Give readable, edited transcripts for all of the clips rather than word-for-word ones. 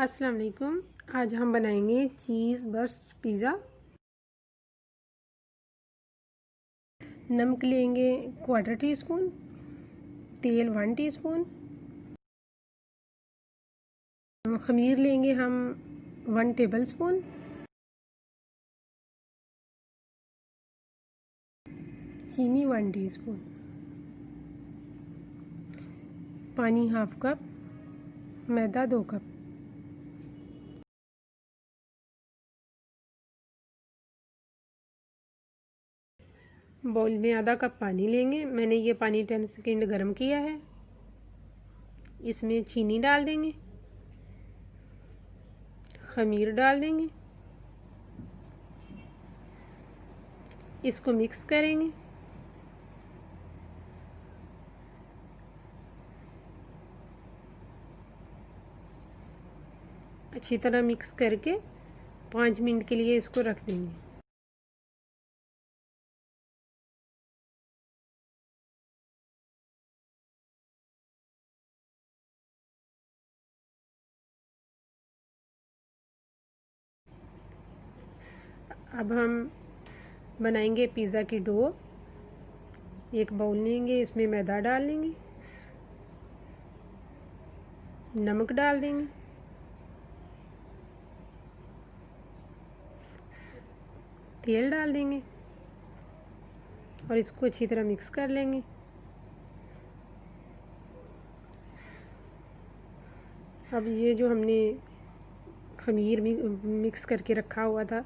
अस्सलाम वालेकुम। आज हम बनाएंगे चीज़ बर्स्ट पिज़्ज़ा। नमक लेंगे 1/4 टीस्पून, तेल 1 टीस्पून, खमीर लेंगे हम 1 टेबलस्पून, चीनी 1 टीस्पून, पानी 1/2 कप, मैदा 2 कप। बाउल में आधा कप पानी लेंगे। मैंने ये पानी 10 सेकेंड गर्म किया है। इसमें चीनी डाल देंगे, खमीर डाल देंगे, इसको मिक्स करेंगे। अच्छी तरह मिक्स करके 5 मिनट के लिए इसको रख देंगे। अब हम बनाएंगे पिज़्ज़ा की डो। एक बाउल लेंगे, इसमें मैदा डाल लेंगे, नमक डाल देंगे, तेल डाल देंगे और इसको अच्छी तरह मिक्स कर लेंगे। अब ये जो हमने खमीर मिक्स करके रखा हुआ था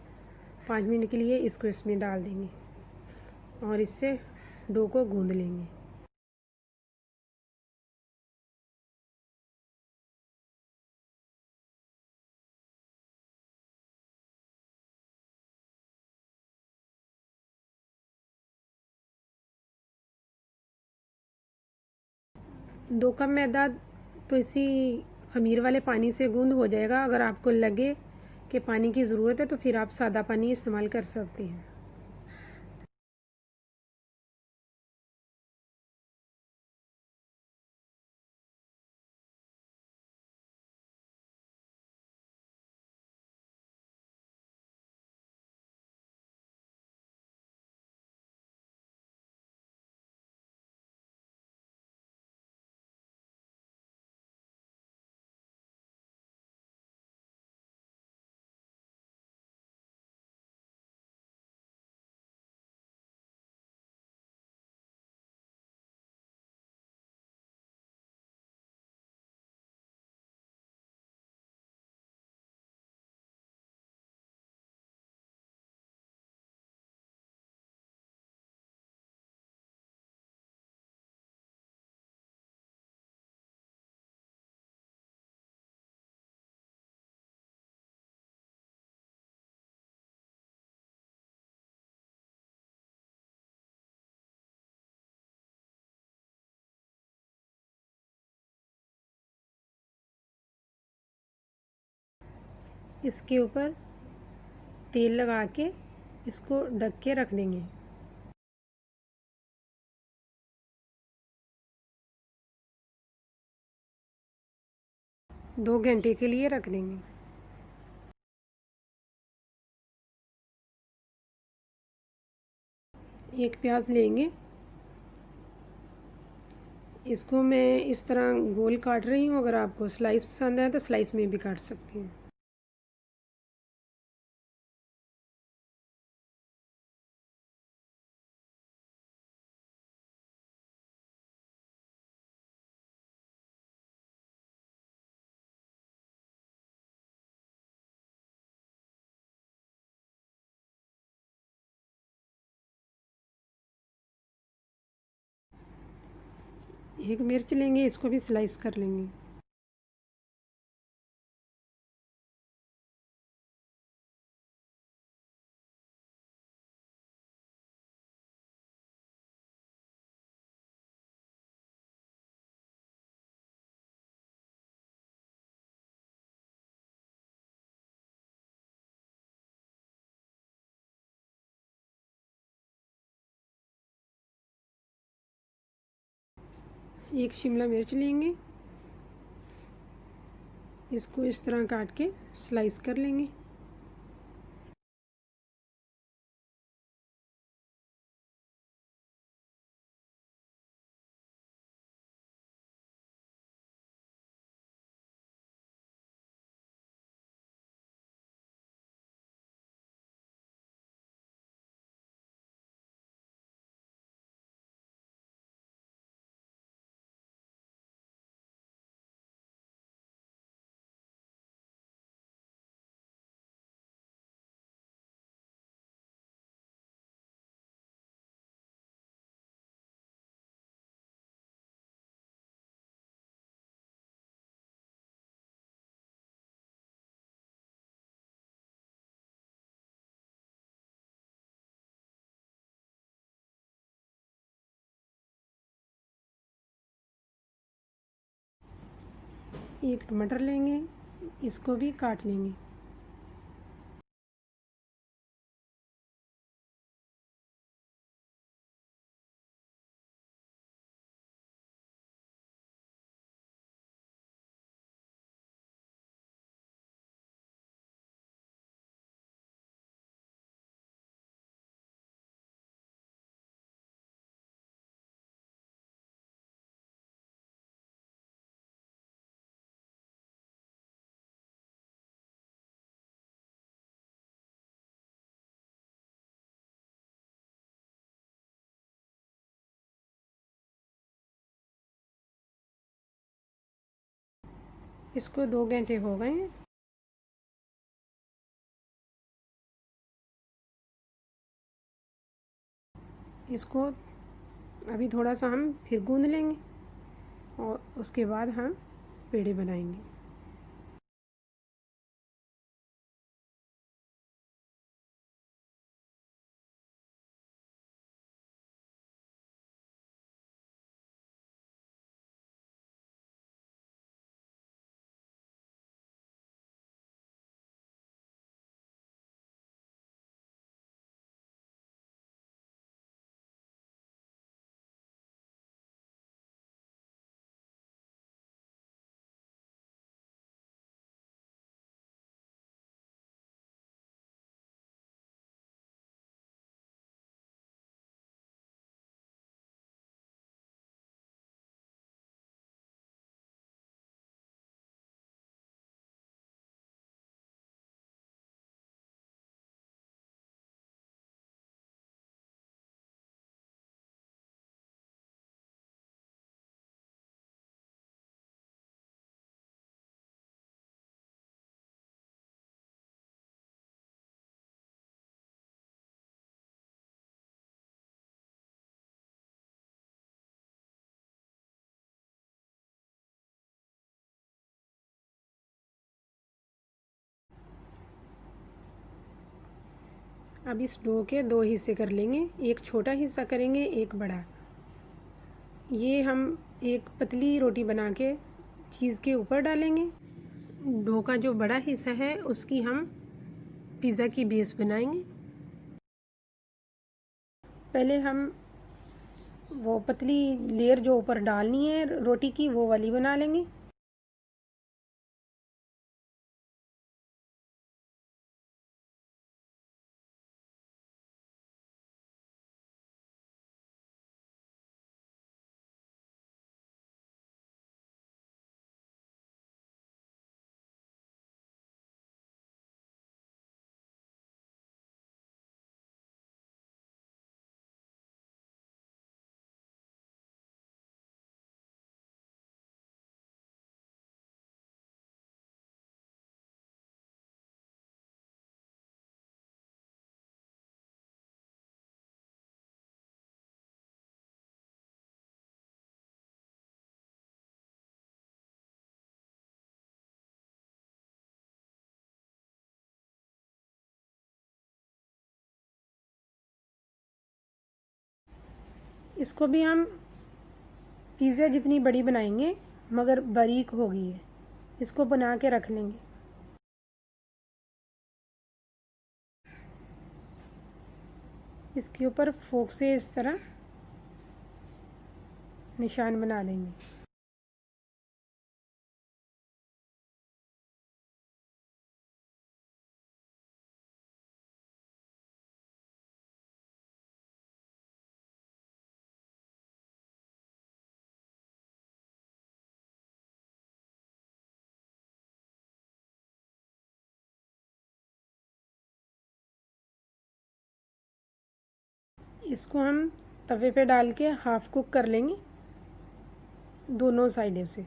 5 मिनट के लिए, इसको इसमें डाल देंगे और इससे डो को गूंद लेंगे। दो कप मैदा तो इसी खमीर वाले पानी से गूंद हो जाएगा। अगर आपको लगे कि पानी की ज़रूरत है तो फिर आप सादा पानी इस्तेमाल कर सकते हैं। इसके ऊपर तेल लगा के इसको ढक के रख देंगे। 2 घंटे के लिए रख देंगे। एक प्याज लेंगे, इसको मैं इस तरह गोल काट रही हूँ। अगर आपको स्लाइस पसंद है तो स्लाइस में भी काट सकती हैं। एक मिर्च लेंगे, इसको भी स्लाइस कर लेंगे। एक शिमला मिर्च लेंगे, इसको इस तरह काट के स्लाइस कर लेंगे। एक टमाटर लेंगे, इसको भी काट लेंगे। इसको 2 घंटे हो गए हैं। इसको अभी थोड़ा सा हम फिर गूंद लेंगे और उसके बाद हम पेड़े बनाएंगे। अब इस डो के 2 हिस्से कर लेंगे, एक छोटा हिस्सा करेंगे, एक बड़ा। ये हम एक पतली रोटी बना के चीज़ के ऊपर डालेंगे। डो का जो बड़ा हिस्सा है उसकी हम पिज़्ज़ा की बेस बनाएंगे। पहले हम वो पतली लेयर जो ऊपर डालनी है रोटी की वो वाली बना लेंगे। इसको भी हम पिज़्ज़ा जितनी बड़ी बनाएंगे मगर बारीक होगी है, इसको बना के रख लेंगे। इसके ऊपर फोक से इस तरह निशान बना लेंगे। इसको हम तवे पे डाल के हाफ़ कुक कर लेंगे दोनों साइडों से।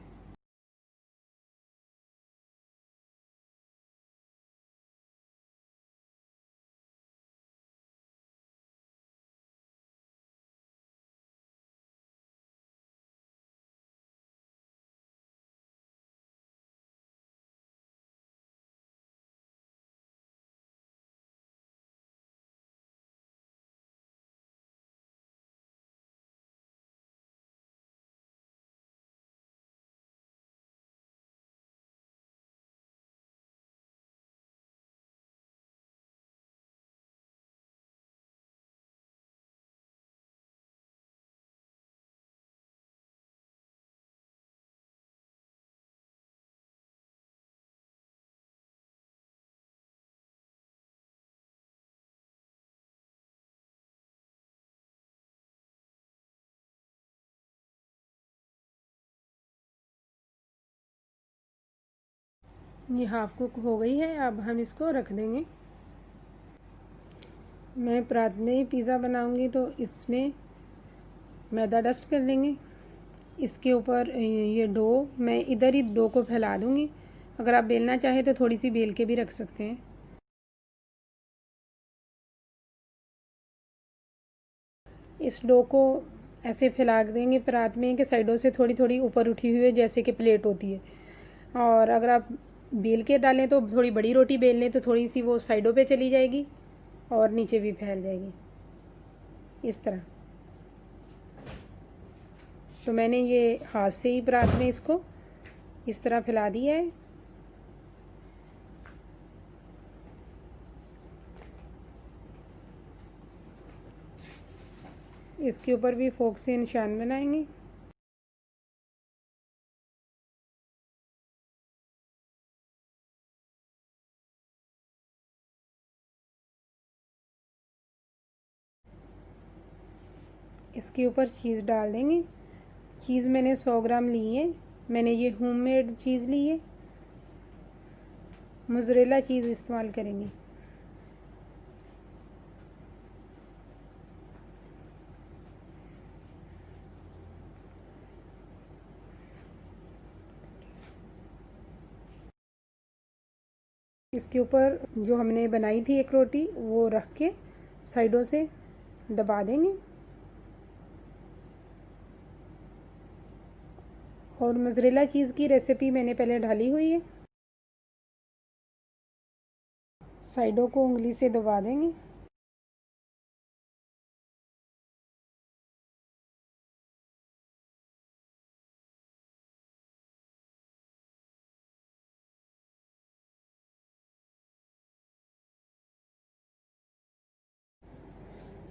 ये हाफ़ कुक हो गई है, अब हम इसको रख देंगे। मैं परात में पिज़्ज़ा बनाऊंगी तो इसमें मैदा डस्ट कर लेंगे। इसके ऊपर ये डो, मैं इधर ही डो को फैला दूंगी। अगर आप बेलना चाहें तो थोड़ी सी बेल के भी रख सकते हैं। इस डो को ऐसे फैला देंगे परात में कि साइडों से थोड़ी थोड़ी ऊपर उठी हुई है, जैसे कि प्लेट होती है। और अगर आप बेल के डालें तो थोड़ी बड़ी रोटी बेल लें तो थोड़ी सी वो साइडों पे चली जाएगी और नीचे भी फैल जाएगी इस तरह। तो मैंने ये हाथ से ही परात में इसको इस तरह फैला दिया है। इसके ऊपर भी फोक से निशान बनाएंगे। इसके ऊपर चीज़ डाल देंगे। चीज़ मैंने 100 ग्राम ली है। मैंने ये होममेड चीज़ ली है, मोज़रेला चीज़ इस्तेमाल करेंगे। इसके ऊपर जो हमने बनाई थी एक रोटी, वो रख के साइडों से दबा देंगे। और मोज़रेला चीज़ की रेसिपी मैंने पहले डाली हुई है। साइडों को उंगली से दबा देंगे।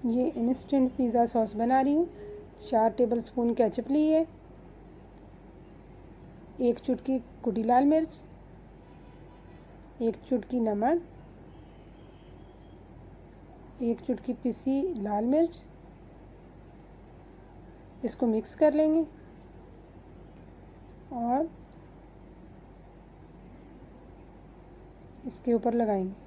ये इंस्टेंट पिज़्ज़ा सॉस बना रही हूँ। 4 टेबलस्पून केचप ली है, 1 चुटकी कुटी लाल मिर्च, 1 चुटकी नमक, 1 चुटकी पिसी लाल मिर्च। इसको मिक्स कर लेंगे और इसके ऊपर लगाएंगे।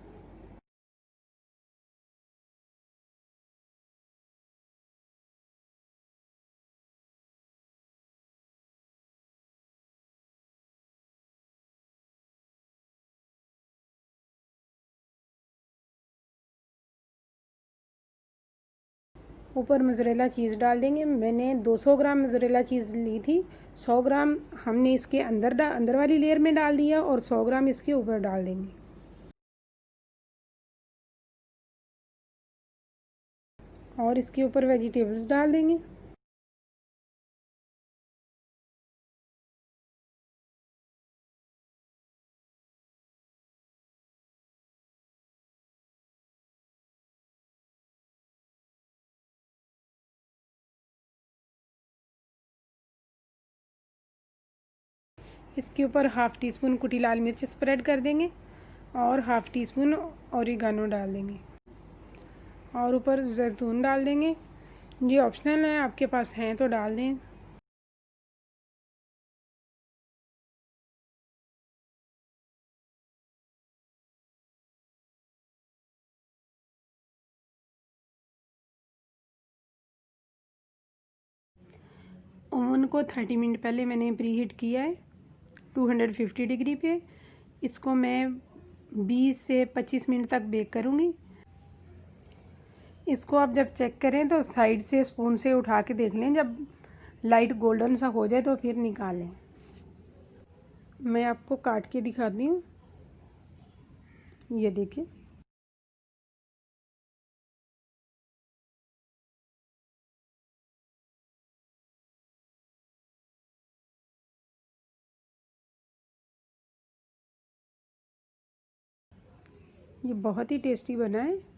ऊपर मोज़रेला चीज़ डाल देंगे। मैंने 200 ग्राम मोज़रेला चीज़ ली थी। 100 ग्राम हमने इसके अंदर वाली लेयर में डाल दिया और 100 ग्राम इसके ऊपर डाल देंगे। और इसके ऊपर वेजिटेबल्स डाल देंगे। इसके ऊपर हाफ़ टी स्पून कुटी लाल मिर्च स्प्रेड कर देंगे और हाफ़ टी स्पून ओरिगानो डाल देंगे और ऊपर जैतून डाल देंगे। ये ऑप्शनल है, आपके पास हैं तो डाल दें। ओवन को 30 मिनट पहले मैंने प्री हीट किया है 250 डिग्री पे। इसको मैं 20 से 25 मिनट तक बेक करूँगी। इसको आप जब चेक करें तो साइड से स्पून से उठा के देख लें, जब लाइट गोल्डन सा हो जाए तो फिर निकालें। मैं आपको काट के दिखाती हूँ, ये देखिए। ये बहुत ही टेस्टी बना है।